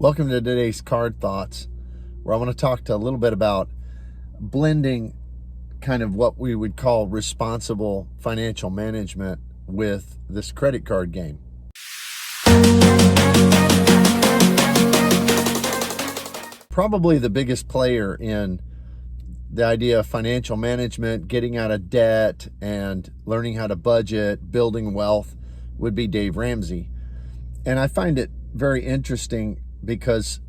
Welcome to today's Card Thoughts, where I want to talk to a little bit about blending kind of what we would call responsible financial management with this credit card game. Probably the biggest player in the idea of financial management, getting out of debt, and learning how to budget, building wealth would be Dave Ramsey. And I find it very interesting because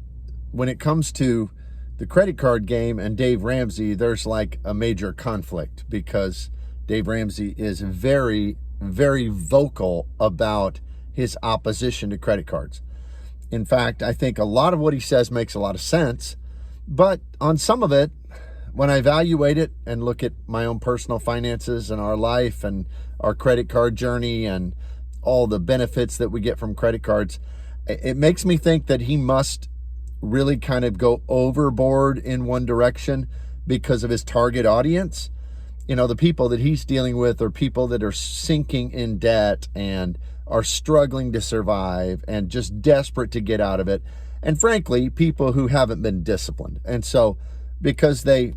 when it comes to the credit card game and Dave Ramsey, there's like a major conflict because Dave Ramsey is very, very vocal about his opposition to credit cards. In fact, I think a lot of what he says makes a lot of sense, but on some of it, when I evaluate it and look at my own personal finances and our life and our credit card journey and all the benefits that we get from credit cards, it makes me think that he must really kind of go overboard in one direction because of his target audience. You know, the people that he's dealing with are people that are sinking in debt and are struggling to survive and just desperate to get out of it. And frankly, people who haven't been disciplined. And so because they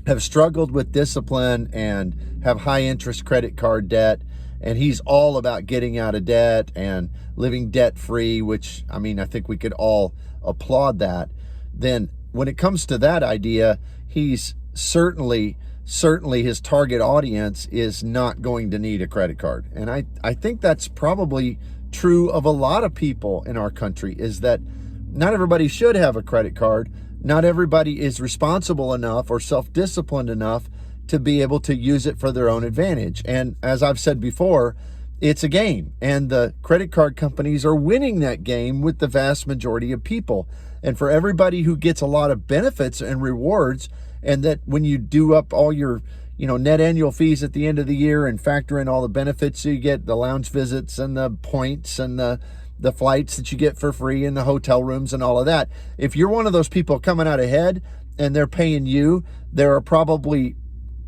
have struggled with discipline and have high interest credit card debt, and he's all about getting out of debt and living debt free, which, I mean, I think we could all applaud that. Then when it comes to that idea, he's certainly his target audience is not going to need a credit card. And I think that's probably true of a lot of people in our country, is that not everybody should have a credit card. Not everybody is responsible enough or self-disciplined enough to be able to use it for their own advantage. And as I've said before, it's a game, and the credit card companies are winning that game with the vast majority of people. And for everybody who gets a lot of benefits and rewards, and that when you do up all your, net annual fees at the end of the year and factor in all the benefits you get, the lounge visits and the points and the flights that you get for free and the hotel rooms and all of that, if you're one of those people coming out ahead and they're paying you, there are probably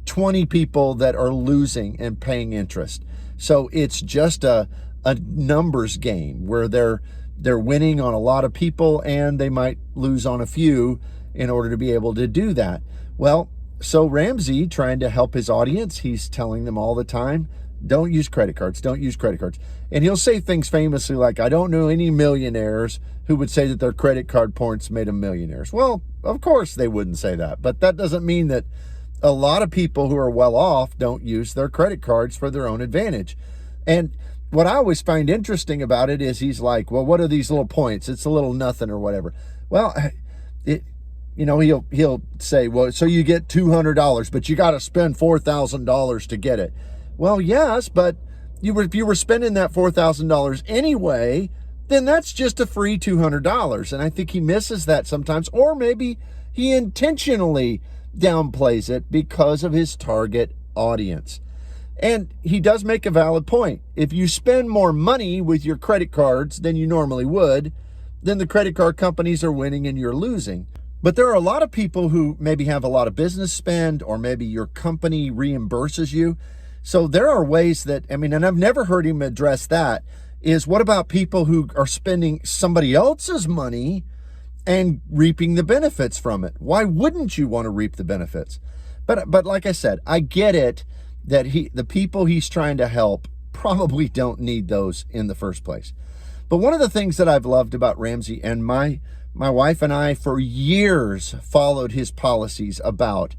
20 people that are losing and paying interest. So it's just a numbers game where they're winning on a lot of people and they might lose on a few in order to be able to do that. Well, so Ramsey, trying to help his audience, he's telling them all the time, don't use credit cards, don't use credit cards. And he'll say things famously like, I don't know any millionaires who would say that their credit card points made them millionaires. Well, of course they wouldn't say that, but that doesn't mean that a lot of people who are well off don't use their credit cards for their own advantage. And what I always find interesting about it is he's like, well, what are these little points? It's a little nothing or whatever. Well, he'll say, well, so you get $200, but you got to spend $4,000 to get it. Well, yes, but if you were spending that $4,000 anyway, then that's just a free $200. And I think he misses that sometimes, or maybe he intentionally downplays it because of his target audience. And he does make a valid point. If you spend more money with your credit cards than you normally would, then the credit card companies are winning and you're losing. But there are a lot of people who maybe have a lot of business spend, or maybe your company reimburses you. So there are ways that, and I've never heard him address that, is what about people who are spending somebody else's money and reaping the benefits from it? Why wouldn't you want to reap the benefits? But like I said, I get it that the people he's trying to help probably don't need those in the first place. But one of the things that I've loved about Ramsey, and my wife and I for years followed his policies about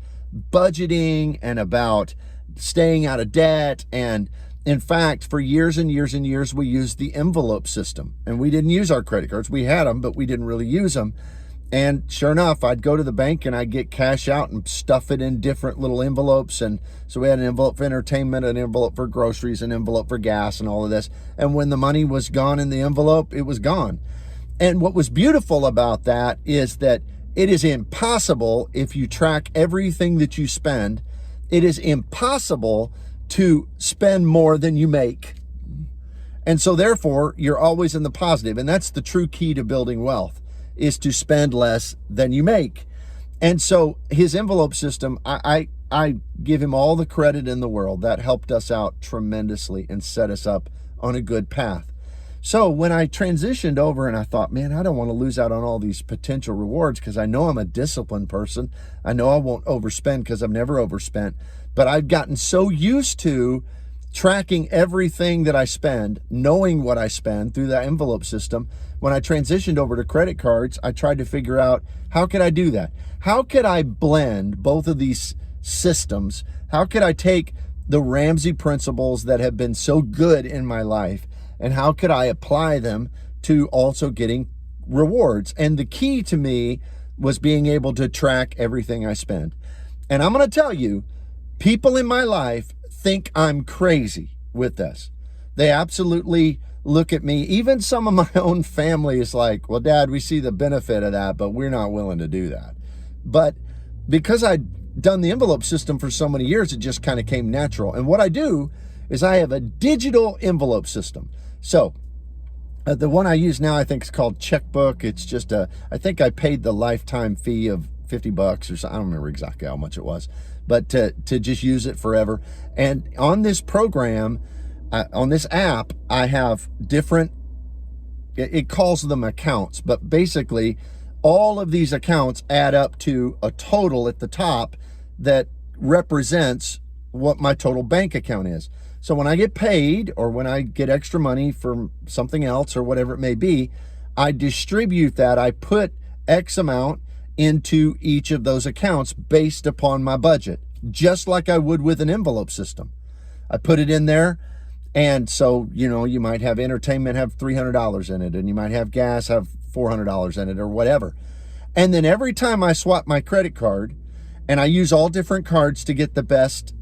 budgeting and about staying out of debt. And in fact, for years and years and years, we used the envelope system, and we didn't use our credit cards. We had them, but we didn't really use them. And sure enough, I'd go to the bank and I'd get cash out and stuff it in different little envelopes. And so we had an envelope for entertainment, an envelope for groceries, an envelope for gas, and all of this. And when the money was gone in the envelope, it was gone. And what was beautiful about that is that it is impossible, if you track everything that you spend, it is impossible to spend more than you make. And so therefore, you're always in the positive. And that's the true key to building wealth, is to spend less than you make. And so his envelope system, I give him all the credit in the world. That helped us out tremendously and set us up on a good path. So when I transitioned over and I thought, man, I don't want to lose out on all these potential rewards because I know I'm a disciplined person. I know I won't overspend because I've never overspent. But I've gotten so used to tracking everything that I spend, knowing what I spend through that envelope system. When I transitioned over to credit cards, I tried to figure out, how could I do that? How could I blend both of these systems? How could I take the Ramsey principles that have been so good in my life, and how could I apply them to also getting rewards? And the key to me was being able to track everything I spend. And I'm going to tell you, people in my life think I'm crazy with this. They absolutely look at me. Even some of my own family is like, well, Dad, we see the benefit of that, but we're not willing to do that. But because I'd done the envelope system for so many years, it just kind of came natural. And what I do is I have a digital envelope system. So the one I use now, I think is called Checkbook. It's just I think I paid the lifetime fee of $50 or so. I don't remember exactly how much it was, but to just use it forever. And on this program, on this app, I have different, it calls them accounts, but basically all of these accounts add up to a total at the top that represents what my total bank account is. So when I get paid or when I get extra money from something else or whatever it may be, I distribute that. I put X amount into each of those accounts based upon my budget, just like I would with an envelope system. I put it in there. And so, you might have entertainment have $300 in it, and you might have gas have $400 in it or whatever. And then every time I swap my credit card, and I use all different cards to get the best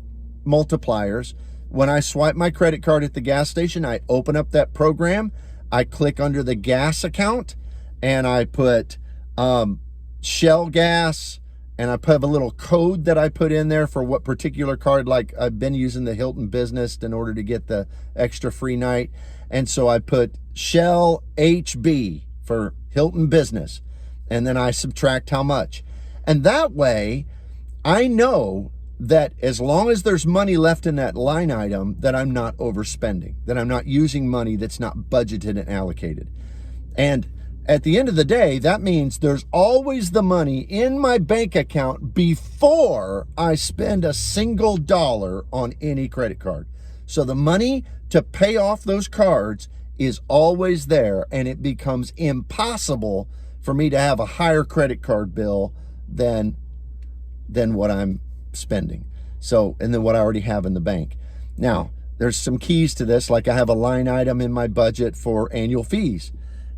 multipliers, when I swipe my credit card at the gas station, I open up that program, I click under the gas account, and I put Shell gas, and I have a little code that I put in there for what particular card. Like I've been using the Hilton Business in order to get the extra free night. And so I put Shell HB for Hilton Business, and then I subtract how much. And that way I know that as long as there's money left in that line item, that I'm not overspending, that I'm not using money that's not budgeted and allocated. And at the end of the day, that means there's always the money in my bank account before I spend a single dollar on any credit card. So the money to pay off those cards is always there, and it becomes impossible for me to have a higher credit card bill than what I'm spending. So, and then what I already have in the bank. Now, there's some keys to this, like I have a line item in my budget for annual fees.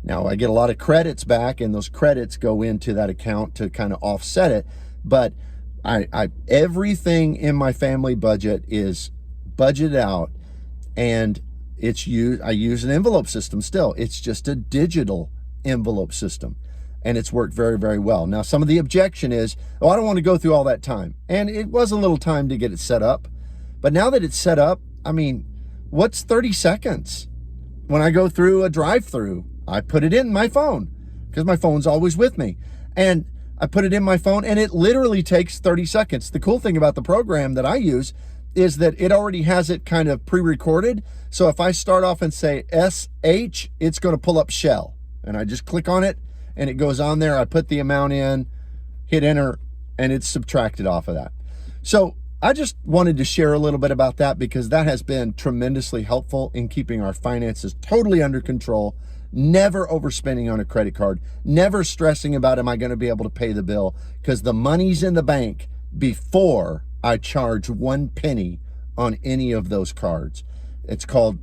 Now, I get a lot of credits back, and those credits go into that account to kind of offset it. But everything in my family budget is budgeted out, and I use an envelope system still. It's just a digital envelope system, and it's worked very, very well. Now, some of the objection is, oh, I don't want to go through all that time. And it was a little time to get it set up. But now that it's set up, I mean, what's 30 seconds? When I go through a drive-through, I put it in my phone because my phone's always with me. And I put it in my phone, and it literally takes 30 seconds. The cool thing about the program that I use is that it already has it kind of pre-recorded. So if I start off and say SH, it's going to pull up Shell. And I just click on it, and it goes on there. I put the amount in, hit enter, and it's subtracted off of that. So I just wanted to share a little bit about that because that has been tremendously helpful in keeping our finances totally under control, never overspending on a credit card, never stressing about, am I going to be able to pay the bill? Because the money's in the bank before I charge 1 penny on any of those cards.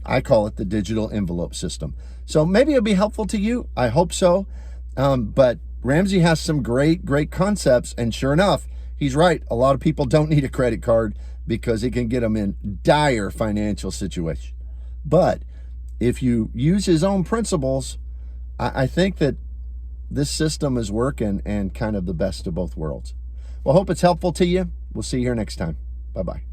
I call it the digital envelope system. So maybe it'll be helpful to you. I hope so. But Ramsey has some great concepts, and sure enough, he's right. A lot of people don't need a credit card because it can get them in dire financial situation. But if you use his own principles, I think that this system is working and kind of the best of both worlds. Well, hope it's helpful to you. We'll see you here next time. Bye-bye.